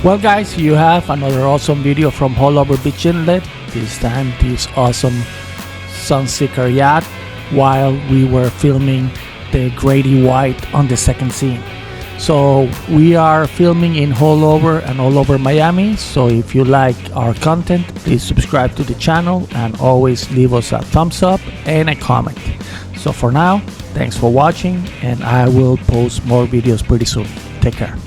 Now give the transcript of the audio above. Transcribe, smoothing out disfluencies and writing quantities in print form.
Well guys, you have another awesome video from Haulover Inlet. This time this awesome Sunseeker yacht while we were filming the Grady White on the second scene. So we are filming in Haulover and all over Miami. So if you like our content, please subscribe to the channel and always leave us a thumbs up and a comment. So for now, thanks for watching, and I will post more videos pretty soon. Take care.